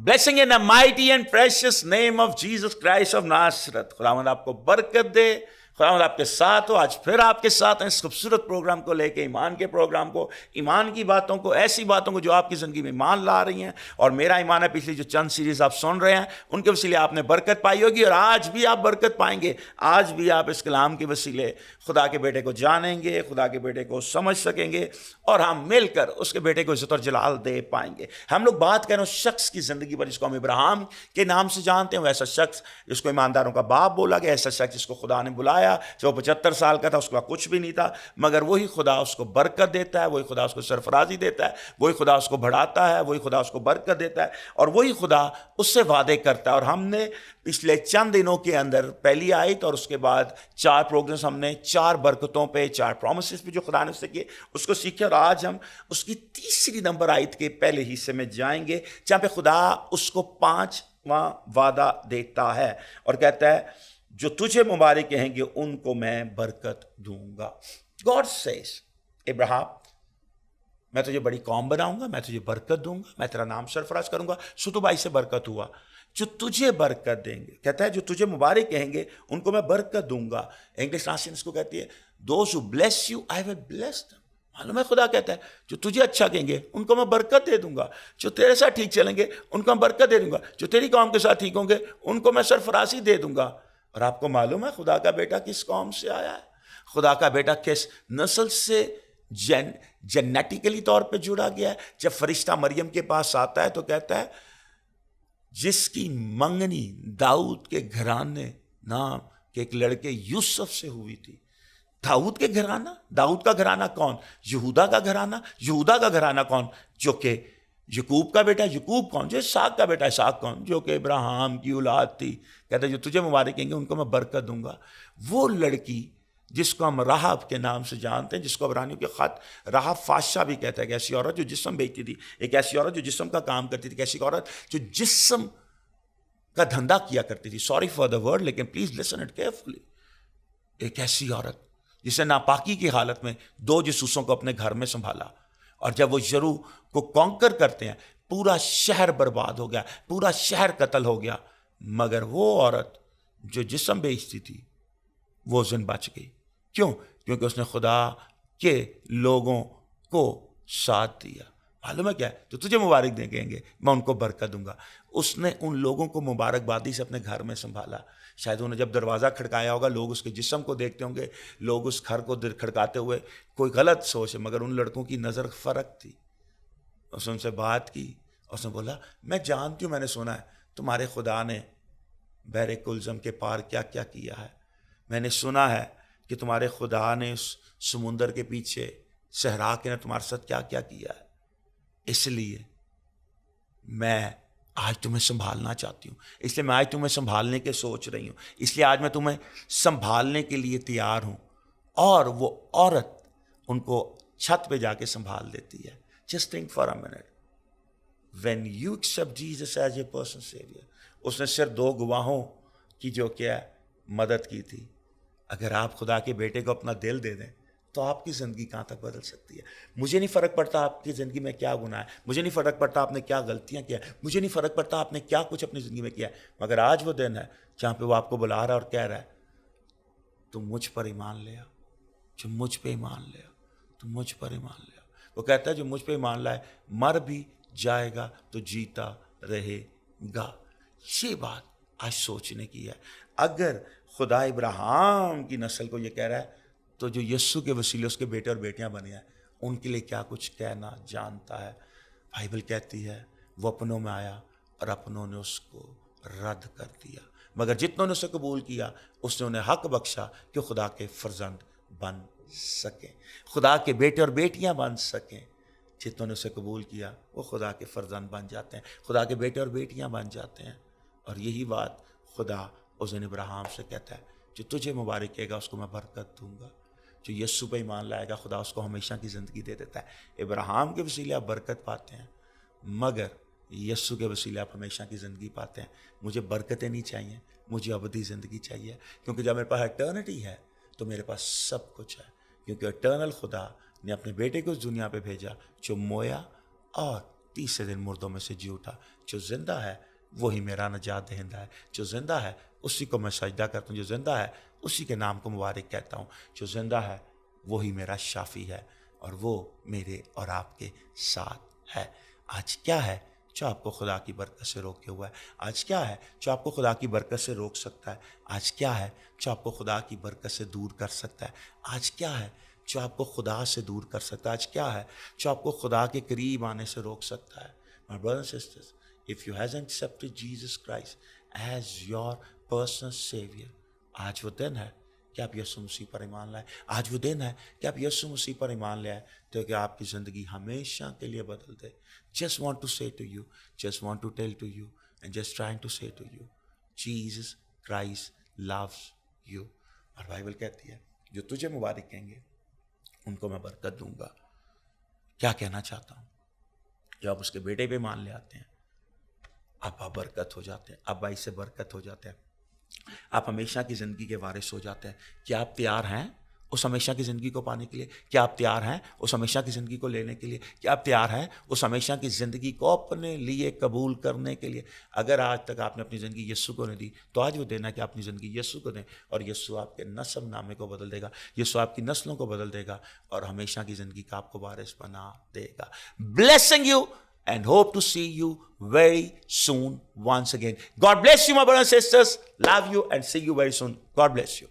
Blessing in the mighty and precious name of Jesus Christ of Nazareth. खुदावंद आपको बरकत दे, खुदावंद आपके साथ हो। आज फिर आपके साथ हैं इस खूबसूरत प्रोग्राम को लेके, ईमान के प्रोग्राम को, ईमान की बातों को, ऐसी बातों को जो आपकी ज़िंदगी में ईमान ला रही हैं। और मेरा ईमान है पिछली जो चंद सीरीज़ आप सुन रहे हैं उनके वसीले आपने बरकत पाई होगी, और आज भी आप बरकत पाएंगे। आज भी आप इस कलाम के वसीले खुदा के बेटे को जानेंगे, खुदा के बेटे को समझ सकेंगे, और हम मिलकर उसके बेटे को इज़्ज़त और जलाल दे पाएंगे। हम लोग बात करें उस शख्स की ज़िंदगी पर जिसको हम इब्राहिम के नाम से जानते हैं, वैसा शख्स जिसको ईमानदारों का बाप बोला गया, ऐसा शख्स जिसको खुदा ने बुलाया। जब 75 साल का था उसके बाद कुछ भी नहीं था, मगर वही खुदा उसको बरकत देता है, वही खुदा उसको सरफराजी देता है, वही खुदा उसको बढ़ाता है, वही खुदा उसको बरकत देता है, और वही खुदा उससे वादे करता है। और हमने पिछले चंद दिनों के अंदर पहली आयत और उसके बाद 4 प्रोग्राम्स हमने 4 बरकतों पे, 4 प्रोमिसेस पे जो खुदा ने उससे किए उसको सीखे, और आज हम उसकी तीसरी नंबर आयत के पहले हिस्से में जाएंगे जहाँ पे खुदा उसको 5वां वादा देता है और कहता है, जो तुझे मुबारक कहेंगे उनको मैं बरकत दूंगा। गॉड सेज, इब्राहिम, मैं तुझे बड़ी कौम बनाऊंगा, मैं तुझे बरकत दूंगा, मैं तेरा नाम सरफराज करूंगा। सुतो भाई से बरकत हुआ, जो तुझे बरकत देंगे, कहता है जो तुझे मुबारक कहेंगे उनको मैं बरकत दूंगा। इंग्लिश ट्रांसलेशन इसको कहती है, those who bless you I will bless them. मालूम है खुदा कहता है जो तुझे अच्छा कहेंगे उनको मैं बरकत दे दूंगा, जो तेरे साथ ठीक चलेंगे उनको मैं बरकत दे दूंगा, जो तेरी कौम के साथ ठीक होंगे उनको मैं सरफराजी दे दूंगा। और आपको मालूम है खुदा का बेटा किस कौम से आया है? खुदा का बेटा किस नस्ल से जेनेटिकली तौर पे जुड़ा गया है? जब फरिश्ता मरियम के पास आता है तो कहता है, जिसकी मंगनी दाऊद के घराने नाम के एक लड़के यूसुफ से हुई थी। दाऊद के घराना, दाऊद का घराना कौन? यहूदा का घराना। यहूदा का घराना कौन? जो कि यकूब का बेटा। यकूब कौन? जो इसाक का बेटा। इसाक कौन? जो कि इब्राहिम की औलाद थी। कहते जो तुझे मुबारक कहेंगे उनको मैं बरकत दूंगा। वो लड़की जिसको हम राहब के नाम से जानते हैं, जिसको अब्रानियों के खत राहब फाशा भी कहता है, एक ऐसी औरत जो जिस्म बेचती थी, एक ऐसी औरत जो जिस्म का काम करती थी, एक ऐसी औरत जो जिस्म का धंधा किया करती थी। सॉरी फॉर द वर्ड, लेकिन प्लीज लिसन इट केयरफुली। एक ऐसी औरत जिसे नापाकी की हालत में 2 जासूसों को अपने घर में संभाला, और जब वो यरू को कॉन्कर करते हैं पूरा शहर बर्बाद हो गया, पूरा शहर कत्ल हो गया, मगर वो औरत जो जिस्म बेचती थी वो उस दिन बच गई। क्यों? क्योंकि उसने खुदा के लोगों को साथ दिया। मालूम है क्या है? तो तुझे मुबारक दे कहेंगे मैं उनको बरकत दूंगा। उसने उन लोगों को मुबारकबादी से अपने घर में संभाला। शायद उन्होंने जब दरवाज़ा खड़काया होगा, लोग उसके जिस्म को देखते होंगे, लोग उस घर को खड़काते हुए कोई गलत सोच है, मगर उन लड़कों की नज़र फ़र्क थी। उसने उनसे बात की, उसने बोला, मैं जानती हूँ, मैंने सुना है तुम्हारे खुदा ने बहरे कुलज़म के पार क्या क्या किया है। मैंने सुना है कि तुम्हारे खुदा ने उस समुंदर के पीछे सहरा के ने तुम्हारे साथ क्या क्या किया है, इसलिए मैं आज तुम्हें संभालना चाहती हूँ, इसलिए मैं आज तुम्हें संभालने के सोच रही हूँ, इसलिए आज मैं तुम्हें संभालने के लिए तैयार हूँ। और वो औरत उनको छत पे जाके संभाल देती है। Just think for a minute, when you accept Jesus as a personal saviour. उसने सिर्फ 2 गवाहों की जो क्या मदद की थी। अगर आप खुदा के बेटे को अपना दिल दे दें तो आपकी ज़िंदगी कहाँ तक बदल सकती है। मुझे नहीं फ़र्क पड़ता आपकी ज़िंदगी में क्या गुनाह है, मुझे नहीं फ़र्क पड़ता आपने क्या गलतियाँ किया, मुझे नहीं फ़र्क पड़ता आपने क्या कुछ अपनी ज़िंदगी में किया है, मगर आज वो दिन है जहाँ पे वो आपको बुला रहा है और कह रहा है, तुम मुझ पर ईमान ले आओ, जो मुझ पे ईमान ले आओ, तुम मुझ पर ईमान ले आओ। वो कहता है जो मुझ पे ईमान लाए मर भी जाएगा तो जीता रहेगा। ये बात आज सोचने की है। अगर खुदा इब्राहिम की नस्ल को ये कह रहा है तो जो यस्सु के वसीले उसके बेटे और बेटियां बने हैं उनके लिए क्या कुछ कहना जानता है। बाइबल कहती है वो अपनों में आया और अपनों ने उसको रद्द कर दिया, मगर जितनों ने उसे कबूल किया उसने उन्हें हक बख्शा कि खुदा के फर्जंद बन सकें, खुदा के बेटे और बेटियां बन सकें। जितनों ने उसे कबूल किया वो खुदा के फर्जंद बन जाते हैं, खुदा के बेटे और बेटियां बन जाते हैं। और यही बात खुदा उस दिन इब्राहिम से कहता है, जो तुझे मुबारक कहेगा उसको मैं बरकत दूंगा। जो यस्सु पे ईमान लाएगा खुदा उसको हमेशा की ज़िंदगी दे देता है। इब्राहिम के वसीले आप बरकत पाते हैं, मगर यस्सु के वसीले आप हमेशा की ज़िंदगी पाते हैं। मुझे बरकतें नहीं चाहिए, मुझे अबदी ज़िंदगी चाहिए, क्योंकि जब मेरे पास एटर्निटी है तो मेरे पास सब कुछ है, क्योंकि एटर्नल खुदा ने अपने बेटे को इस दुनिया पे भेजा जो मोया और तीसरे दिन मुर्दों में से जी उठा। जो जिंदा है वही मेरा नजात दहिंदा है, जो जिंदा है उसी को मैं सजदा करता हूँ, जो जिंदा है उसी के नाम को मुबारक कहता हूँ, जो जिंदा है वही मेरा शाफी है और वो मेरे और आपके साथ है। आज क्या है जो आपको खुदा की बरकत से रोके हुआ है? आज क्या है जो आपको खुदा की बरकत से रोक सकता है? आज क्या है जो आपको खुदा की बरकत से दूर कर सकता है? आज क्या है जो आपको खुदा से दूर कर सकता है? आज क्या है जो आपको खुदा के करीब आने से रोक सकता है? My brothers and sisters, if you hasn't accepted Jesus Christ as your personal savior, आज वो दिन है कि आप यीशु मसीह पर ईमान लाए। आज वो दिन है कि आप यीशु मसीह पर ईमान ले आए तो कि आपकी ज़िंदगी हमेशा के लिए बदल दे। Just want to say to you, just want to tell to you, and just trying to say to you, Jesus Christ loves you। और बाइबल कहती है जो तुझे मुबारक कहेंगे उनको मैं बरकत दूंगा। क्या कहना चाहता हूँ? जब आप उसके बेटे पे मान ले आते हैं, आप बरकत हो जाते हैं, आप भाई से बरकत हो जाते हैं, आप हमेशा की ज़िंदगी के वारिस हो जाते हैं। क्या आप तैयार हैं उस हमेशा की ज़िंदगी को पाने के लिए? क्या आप तैयार हैं उस हमेशा की ज़िंदगी को लेने के लिए? क्या आप तैयार हैं उस हमेशा की ज़िंदगी को अपने लिए कबूल करने के लिए? अगर आज तक आपने अपनी ज़िंदगी यीशु को नहीं दी तो आज वो देना कि आप अपनी ज़िंदगी यीशु को दें और यीशु आपके नस्ल नामे को बदल देगा, यीशु आपकी नस्लों को बदल देगा और हमेशा की ज़िंदगी का आपको वारिस बना देगा। Blessing you and hope to see you very soon once again. God bless you, my brothers and sisters. Love you and see you very soon. God bless you.